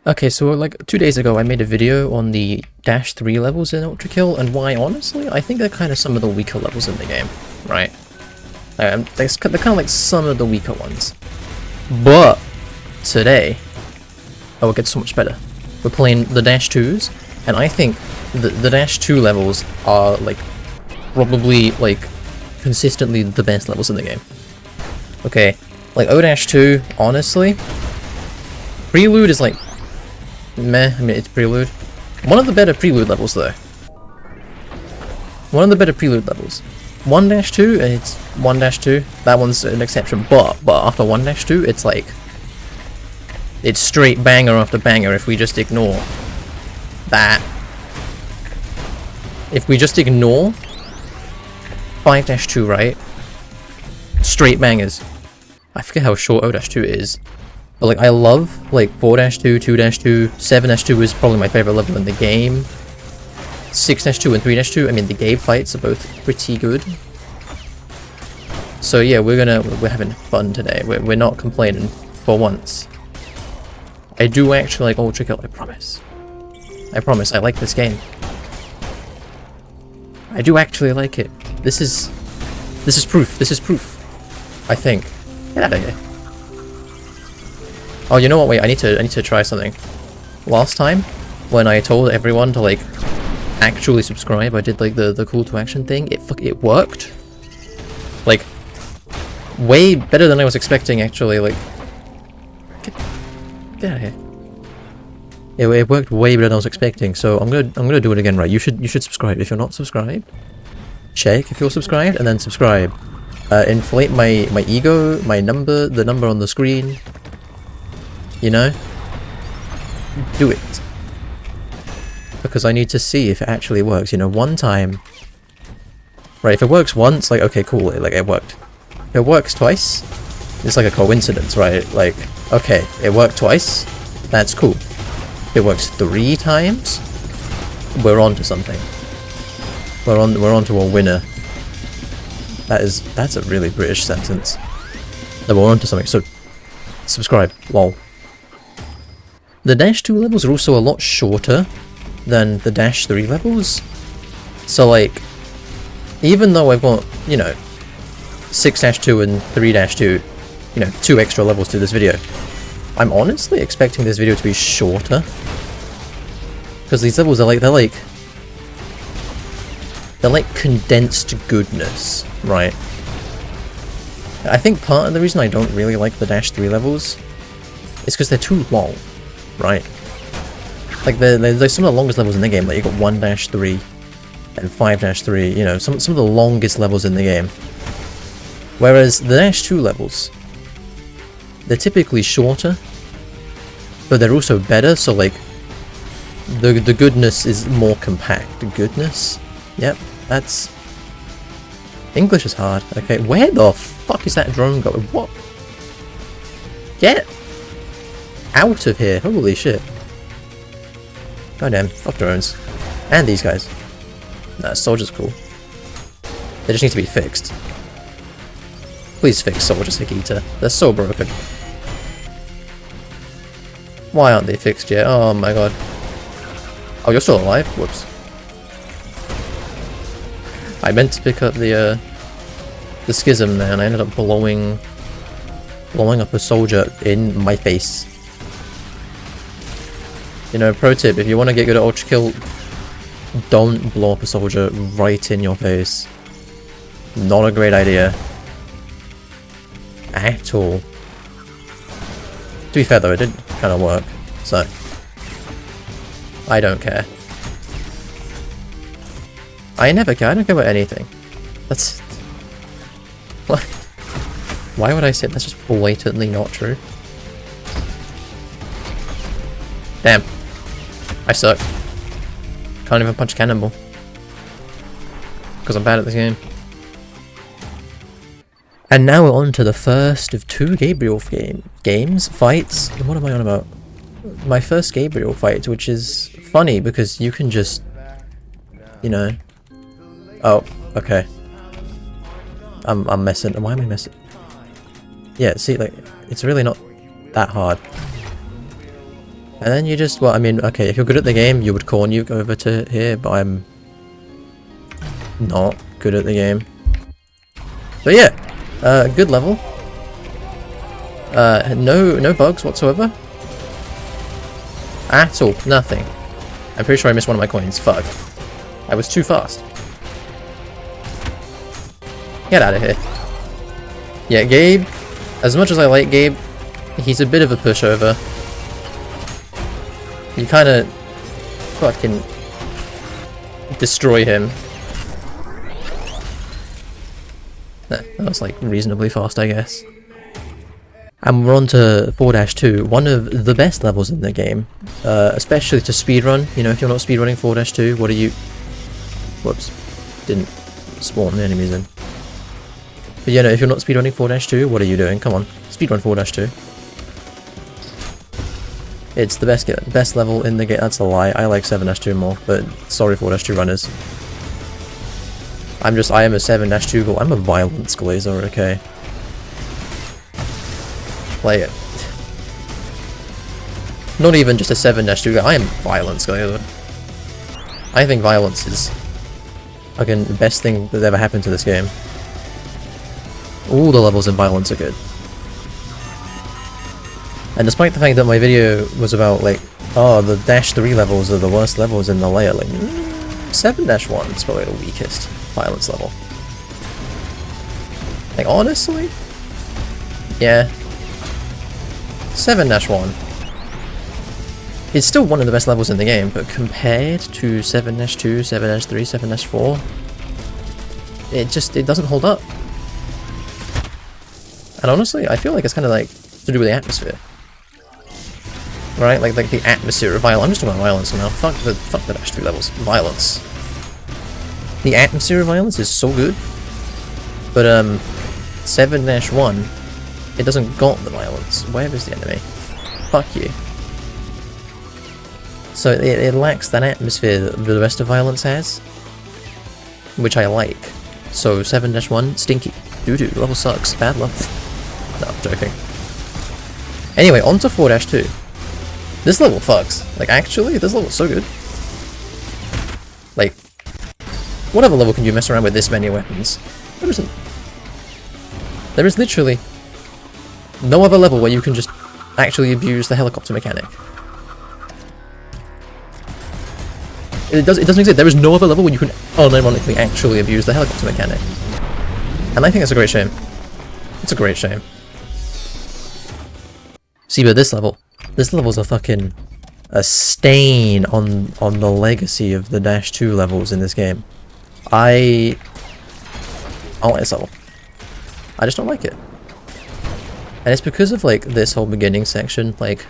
Okay, so like 2 days ago I made a video on the dash 3 levels in Ultrakill, and why honestly I think they're kind of some of the weaker levels in the game, right? They're kind of like some of the weaker ones. But today, oh, it gets so much better. We're playing the dash 2s, and I think the dash 2 levels are like probably like consistently the best levels in the game. Okay, like O-2, honestly, Prelude is like meh. I mean, it's Prelude. One of the better Prelude levels, though. One of the better Prelude levels. 1-2, it's 1-2. That one's an exception, but after 1-2, it's like it's straight banger after banger. If we just ignore that, if we just ignore 5-2, right? Straight bangers. I forget how short O-2 is. But like, I love like 4-2, 2-2, 7-2 is probably my favorite level in the game. 6-2 and 3-2, I mean the Gabe fights are both pretty good. So yeah, we're having fun today. We're not complaining for once. I do actually like Ultrakill, I promise. I promise, I like this game. I do actually like it. This is proof. This is proof. I think. Get out of here. Oh, you know what? Wait, I need to try something. Last time, when I told everyone to like actually subscribe, I did like the call to action thing. It worked. Like way better than I was expecting. Actually, like get out of here. It worked way better than I was expecting. So I'm gonna do it again. Right? You should subscribe if you're not subscribed. Check if you're subscribed and then subscribe. Inflate my ego, the number on the screen. You know? Do it. Because I need to see if it actually works. You know, one time. Right, if it works once, like, okay, cool, like, it worked. If it works twice, it's like a coincidence, right? Like, okay, it worked twice, that's cool. If it works 3 times, we're on to something. We're on to a winner. That's a really British sentence. Then we're on to something, so subscribe, lol. The dash 2 levels are also a lot shorter than the dash 3 levels. So like, even though I've got, you know, 6-2 and 3-2, you know, 2 extra levels to this video, I'm honestly expecting this video to be shorter. Because these levels are like, they're like condensed goodness, right? I think part of the reason I don't really like the dash 3 levels is because they're too long, right? Like they're some of the longest levels in the game. Like you got 1-3 and 5-3, you know, some of the longest levels in the game. Whereas the dash 2 levels, they're typically shorter, but they're also better. So like the goodness is more compact. The goodness, yep, that's English is hard. Okay, where the fuck is that drone going? What? Get out of here! Holy shit! Goddamn, fuck drones. And these guys. Nah, soldiers cool. They just need to be fixed. Please fix soldiers, Hikita. They're so broken. Why aren't they fixed yet? Oh my god. Oh, you're still alive? Whoops. I meant to pick up the schism there, and I ended up blowing up a soldier in my face. You know, pro tip, if you want to get good at Ultrakill, don't blow up a soldier right in your face. Not a great idea. At all. To be fair though, it did kind of work, so I don't care. I never care, I don't care about anything. That's... What? Why would I say that's just blatantly not true? Damn. I suck. Can't even punch a cannonball. Because I'm bad at this game. And now we're on to the first of 2 Gabriel fights. What am I on about? My first Gabriel fight, which is funny because you can just, you know. Oh, okay. I'm messing. Why am I messing? Yeah, see, like, it's really not that hard. And then you just, well, I mean, okay, if you're good at the game, you would corn nuke over to here, but I'm not good at the game. But yeah, good level. No bugs whatsoever. At all, nothing. I'm pretty sure I missed one of my coins. Fuck. I was too fast. Get out of here. Yeah, Gabe, as much as I like Gabe, he's a bit of a pushover. You kinda fucking destroy him. That was like reasonably fast, I guess. And we're on to 4-2, one of the best levels in the game, especially to speedrun. You know, if you're not speedrunning 4-2, what are you... Whoops, didn't spawn the enemies in. But you know, if you're not speedrunning 4-2, what are you doing? Come on, speedrun 4-2. It's the best level in the game. That's a lie, I like 7-2 more, but sorry 4-2 runners. I am a 7-2 goal, I'm a violence glazer, okay? Play it. Not even just a 7-2 guy, I am violence glazer. I think violence is, again, the best thing that ever happened to this game. All the levels in violence are good. And despite the fact that my video was about, like, oh, the -3 levels are the worst levels in the layer, like, 7-1 is probably the weakest violence level. Like, honestly? Yeah. 7-1 is still one of the best levels in the game, but compared to 7-2, 7-3, 7-4, it doesn't hold up. And honestly, I feel like it's kind of like to do with the atmosphere. Right? Like the atmosphere of violence. I'm just talking about violence now. Fuck the -2 levels. Violence. The atmosphere of violence is so good. But 7-1, it doesn't got the violence. Where is the enemy? Fuck you. So it lacks that atmosphere that the rest of violence has, which I like. So 7-1, stinky. Doo-doo, level sucks. Bad luck. No, I'm joking. Anyway, on to 4-2. This level fucks. Like, actually, this level's so good. Like, what other level can you mess around with this many weapons? There isn't. There is literally no other level where you can just actually abuse the helicopter mechanic. It doesn't exist. There is no other level where you can unironically actually abuse the helicopter mechanic. And I think that's a great shame. It's a great shame. See, but this level's a fucking stain on the legacy of the -2 levels in this game. I don't like this level. I just don't like it. And it's because of, like, this whole beginning section, like,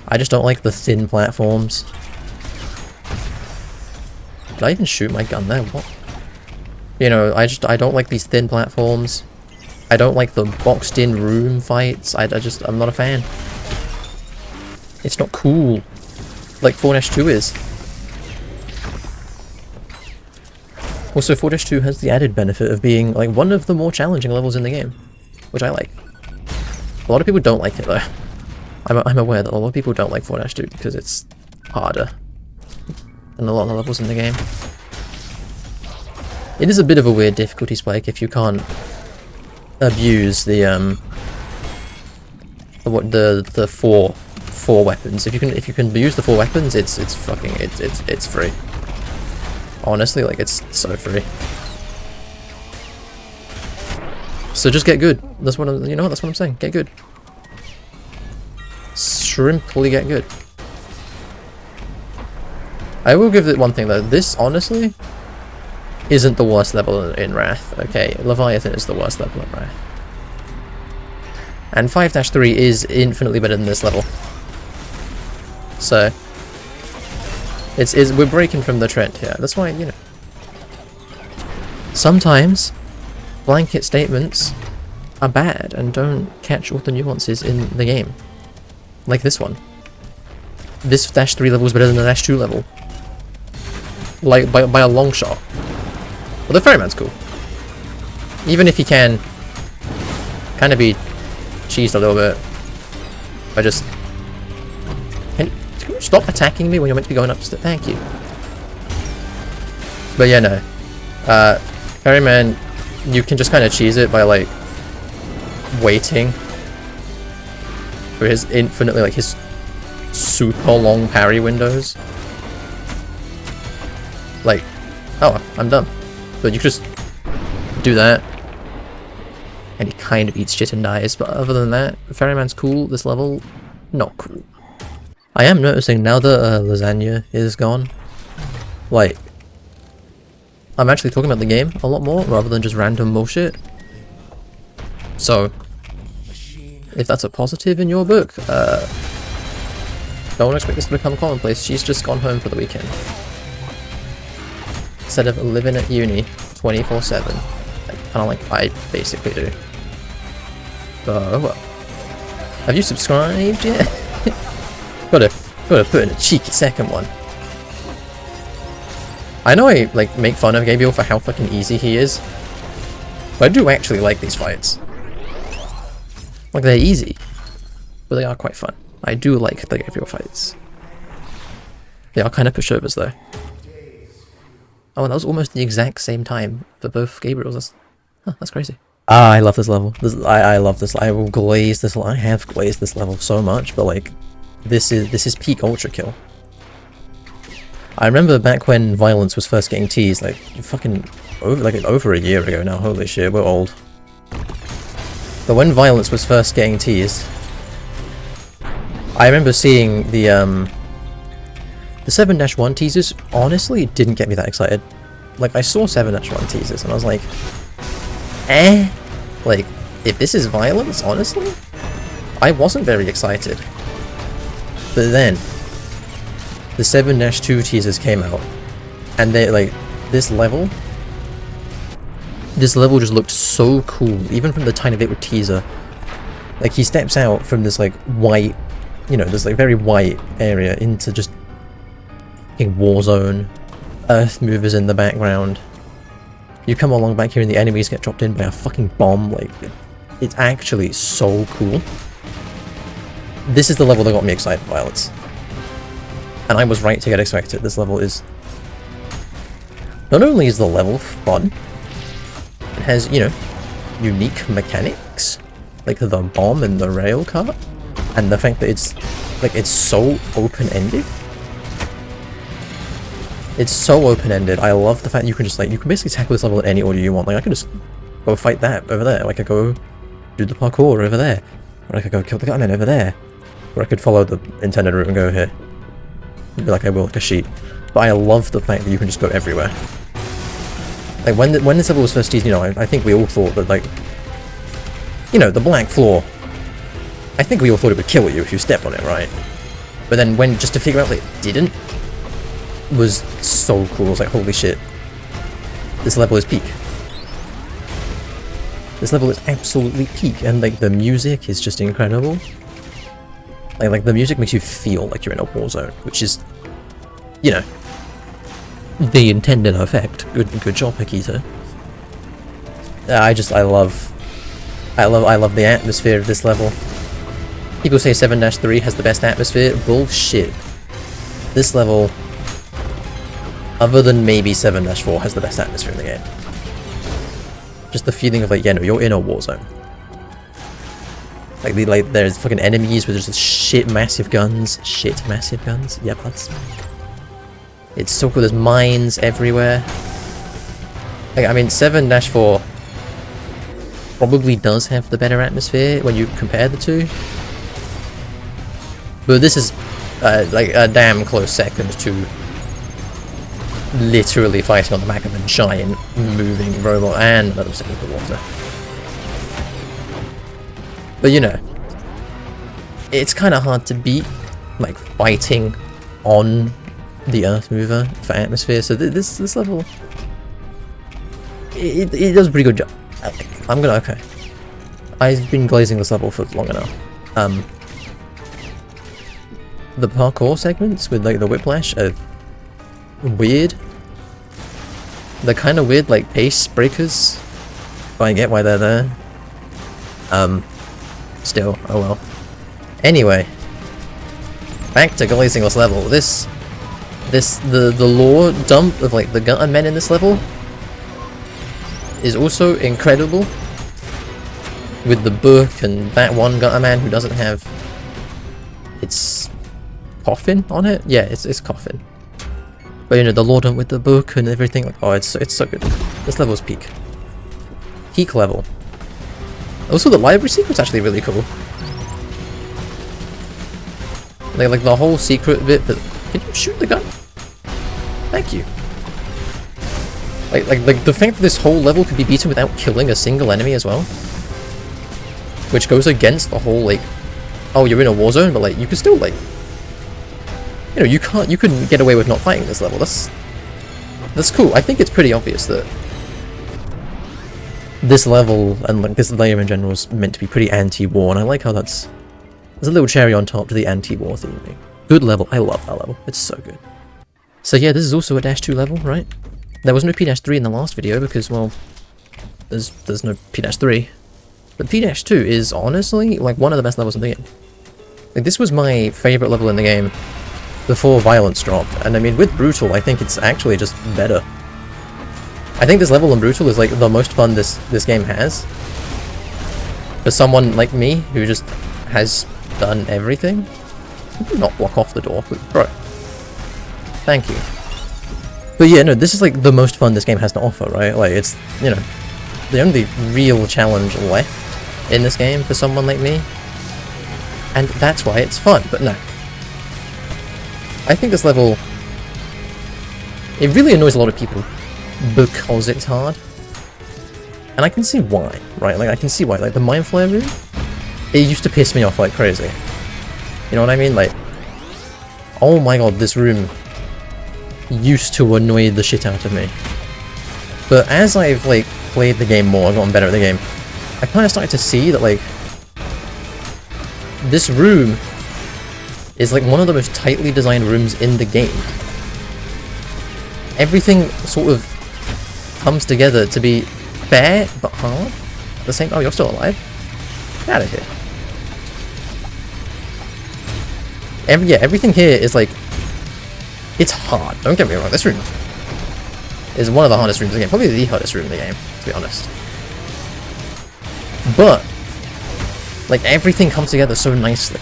I just don't like the thin platforms. Did I even shoot my gun there? What? You know, I don't like these thin platforms. I don't like the boxed in room fights. I'm not a fan. It's not cool. Like 4-2 is. Also, 4-2 has the added benefit of being, like, one of the more challenging levels in the game, which I like. A lot of people don't like it, though. I'm aware that a lot of people don't like 4-2 because it's harder than a lot of the levels in the game. It is a bit of a weird difficulty spike if you can't abuse the four weapons. If you can use the 4 weapons, it's free. Honestly, like, it's so free. So just get good. That's what that's what I'm saying. Get good. Shrimply get good. I will give it one thing though. This honestly isn't the worst level in Wrath. Okay, Leviathan is the worst level in Wrath. And 5-3 is infinitely better than this level. So we're breaking from the trend here. That's why, you know, sometimes blanket statements are bad and don't catch all the nuances in the game. Like this one. This -3 level is better than the -2 level. Like, by a long shot. Well, the Ferryman's cool. Even if he can kind of be cheesed a little bit by just Stop attacking me when you're meant to be going upstairs. Thank you. But yeah, no. Ferryman, you can just kind of cheese it by like waiting for his infinitely, like his super long parry windows. Like, oh, I'm done. But you could just do that. And he kind of eats shit and dies, but other than that, Ferryman's cool. This level, not cool. I am noticing now that lasagna is gone, like, I'm actually talking about the game a lot more rather than just random bullshit. So, if that's a positive in your book, don't expect this to become commonplace. She's just gone home for the weekend. Instead of living at uni 24/7, kind of like I basically do. But oh well. Have you subscribed yet? gotta put in a cheeky second one. I know I like make fun of Gabriel for how fucking easy he is, but I do actually like these fights. Like, they're easy, but they are quite fun. I do like the Gabriel fights. They are kind of pushovers though. Oh, and that was almost the exact same time for both Gabriels. That's crazy. Ah, I love this level. I love this. I will glaze this. I have glazed this level so much, but like, this is peak Ultrakill. I remember back when Violence was first getting teased, like fucking over a year ago now. Holy shit, we're old. But when Violence was first getting teased, I remember seeing the 7-1 teasers. Honestly, didn't get me that excited. Like, I saw 7-1 teasers and I was like, eh? Like, if this is Violence, honestly? I wasn't very excited. But then, the 7-2 teasers came out, and they, like, this level just looked so cool, even from the tiny bit with teaser. Like, he steps out from this, like, white, you know, this, like, very white area into just fucking war zone. Earth movers in the background. You come along back here and the enemies get dropped in by a fucking bomb. Like, it's actually so cool. This is the level that got me excited for Violence. And I was right to get excited. This level is... Not only is the level fun, it has, you know, unique mechanics. Like the bomb and the rail car. And the fact that it's, like, it's so open-ended. It's so open-ended. I love the fact you can just, like, you can basically tackle this level in any order you want. Like, I can just go fight that over there. Like, I could go do the parkour over there. Or I could go kill the gunman over there. Or I could follow the intended route and go here. Be like I will, like a sheep. But I love the fact that you can just go everywhere. Like, when this level was first teased, you know, I think we all thought that, like, you know, the black floor, I think we all thought it would kill you if you stepped on it, right? But then when, just to figure out that it didn't, was so cool. I was like, holy shit. This level is peak. This level is absolutely peak, and like the music is just incredible. Like the music makes you feel like you're in a war zone, which is, you know, the intended effect. Good job, Hikita. I love the atmosphere of this level. People say 7-3 has the best atmosphere. Bullshit. This level, other than maybe 7-4, has the best atmosphere in the game. Just the feeling of, like, yeah, no, you're in a war zone. Like, there's fucking enemies with just shit massive guns. Shit massive guns? Yeah, buds. It's so cool, there's mines everywhere. Like, I mean, 7-4 probably does have the better atmosphere when you compare the two. But this is, like, a damn close second to literally fighting on the back of a giant moving robot and another second of the water. But you know, it's kind of hard to beat, like, fighting on the Earth Mover for atmosphere. So this level, it does a pretty good job. Okay. I've been glazing this level for long enough. The parkour segments with, like, the whiplash are weird. They're kind of weird, like pace breakers. But I get why they're there. Still, oh well. Anyway, back to glazing this level. The lore dump of like the gutter men in this level is also incredible. With the book and that one gutter man who doesn't have its coffin on it. Yeah, it's coffin. But you know, the lore dump with the book and everything, like, oh, it's so good. This level's peak. Peak level. Also, the library secret's actually really cool. Like the whole secret bit that... Can you shoot the gun? Thank you. Like the fact that this whole level could be beaten without killing a single enemy as well. Which goes against the whole, like... Oh, you're in a war zone, but like, you can still, like... You know, you couldn't get away with not fighting this level. That's cool. I think it's pretty obvious that this level, and like this layer in general, is meant to be pretty anti-war, and I like how there's a little cherry on top to the anti-war theming. Good level. I love that level. It's so good. So yeah, this is also a -2 level, right? There was no P-3 in the last video because, well, there's no P-3. But P-2 is honestly like one of the best levels in the game. Like, this was my favorite level in the game before violence dropped, and I mean, with Brutal, I think it's actually just better. I think this level in Brutal is like the most fun this game has. For someone like me, who just has done everything. Not block off the door, bro. Thank you. But yeah, no, this is like the most fun this game has to offer, right? Like, it's, you know, the only real challenge left in this game for someone like me. And that's why it's fun, but no. I think this level, it really annoys a lot of people because it's hard. And I can see why, right? Like, I can see why. Like, the Mind Flare room, it used to piss me off like crazy. You know what I mean? Like, oh my god, this room used to annoy the shit out of me. But as I've, like, played the game more, I've gotten better at the game, I kind of started to see that, like, this room is like one of the most tightly designed rooms in the game. Everything sort of comes together to be fair but hard at the same time. Oh, you're still alive? Get out of here. Yeah, everything here is like, it's hard. Don't get me wrong, this room is one of the hardest rooms in the game. Probably the hardest room in the game, to be honest. But like, everything comes together so nicely.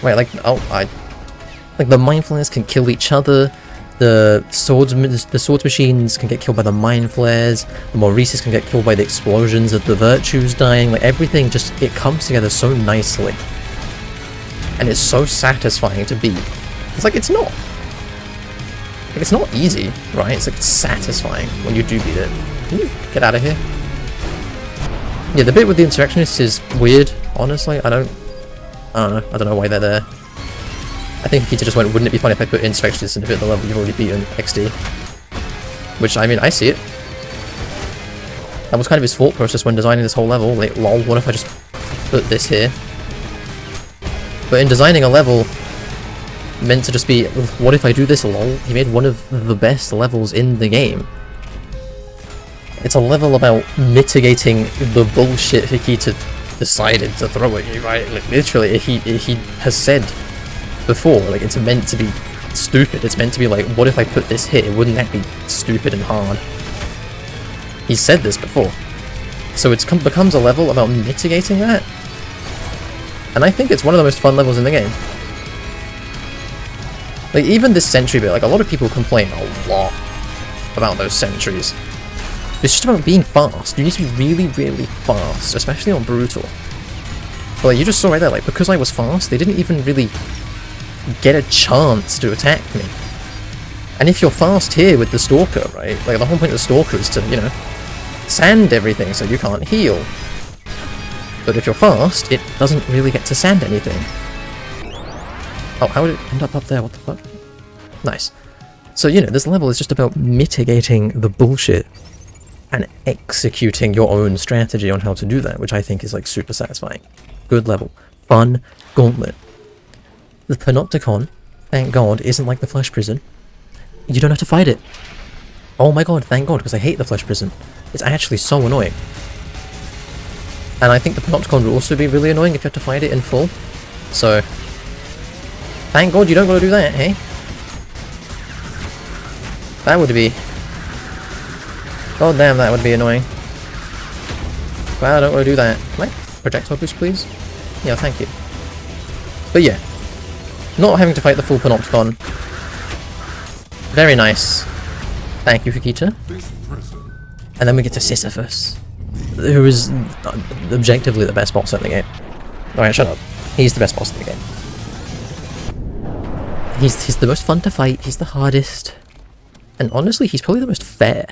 Right, like, like the Mind Flayers can kill each other, the swords machines can get killed by the Mind Flares, the Maurices can get killed by the explosions of the Virtues dying, like, everything just, it comes together so nicely. And it's so satisfying to beat. It's like, it's not. Like, it's not easy, right? It's like, it's satisfying when you do beat it. Can you get out of here? Yeah, the bit with the Insurrectionists is weird, honestly. I don't know why they're there. I think Akita just went, wouldn't it be funny if I put Insurrectionists in a bit of the level you've already beaten, XD? Which, I mean, I see it. That was kind of his thought process when designing this whole level. Like, lol, what if I just put this here? But in designing a level meant to just be, what if I do this, lol? He made one of the best levels in the game. It's a level about mitigating the bullshit Akita decided to throw at you, right? Like, literally, he has said before, like, it's meant to be stupid. It's meant to be like, what if I put this here? Wouldn't that be stupid and hard? He said this before. So it's becomes a level about mitigating that. And I think it's one of the most fun levels in the game. Like, even this sentry bit, like, a lot of people complain a lot about those sentries. It's just about being fast. You need to be really, really fast, especially on Brutal. But like, you just saw right there, like, because I was fast, they didn't even really get a chance to attack me. And if you're fast here with the Stalker, right, like, the whole point of the Stalker is to, you know, sand everything so you can't heal. But if you're fast, it doesn't really get to sand anything. Oh, how did it end up there? What the fuck? Nice. So, you know, this level is just about mitigating the bullshit and executing your own strategy on how to do that, which I think is, like, super satisfying. Good level. Fun gauntlet. The Panopticon, thank god, isn't like the Flesh Prison. You don't have to fight it. Oh my god, thank god, because I hate the Flesh Prison. It's actually so annoying. And I think the Panopticon will also be really annoying if you have to fight it in full. So, Thank God you don't gotta do that, hey? That would be... God damn, that would be annoying. Well, I don't want to do that. Can I projectile boost, please? Yeah, thank you. But yeah, not having to fight the full Panopticon. Very nice. Thank you, Hikita. And then we get to Sisyphus, who is objectively the best boss in the game. Alright, shut up. He's the best boss in the game. He's the most fun to fight, he's the hardest. And honestly, he's probably the most fair.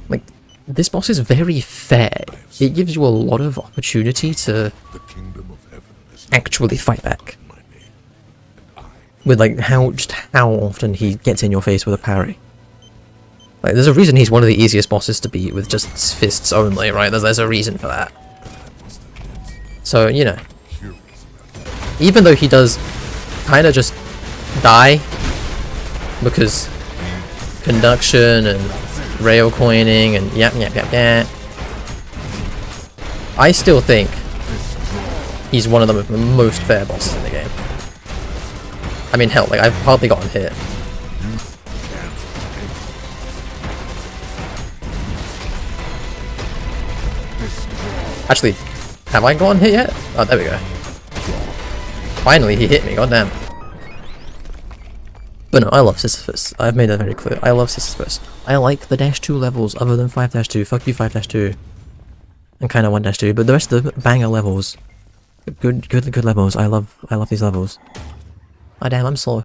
Like, this boss is very fair. It gives you a lot of opportunity to actually fight back. With like how often he gets in your face with a parry. Like, there's a reason he's one of the easiest bosses to beat with just fists only, right? There's a reason for that. So, you know. Even though he does kind of just die because conduction and rail coining and yap. I still think he's one of the most fair bosses in the game. I mean, hell, like, I've hardly gotten hit. Actually, have I gotten hit yet? Oh, there we go. Finally, he hit me, goddamn. But no, I love Sisyphus. I've made that very clear. I love Sisyphus. I like the -2 levels other than 5-2. Fuck you, 5-2. And kind of 1-2, but the rest of the banger levels. Good levels. I love these levels. Oh damn, I'm slow.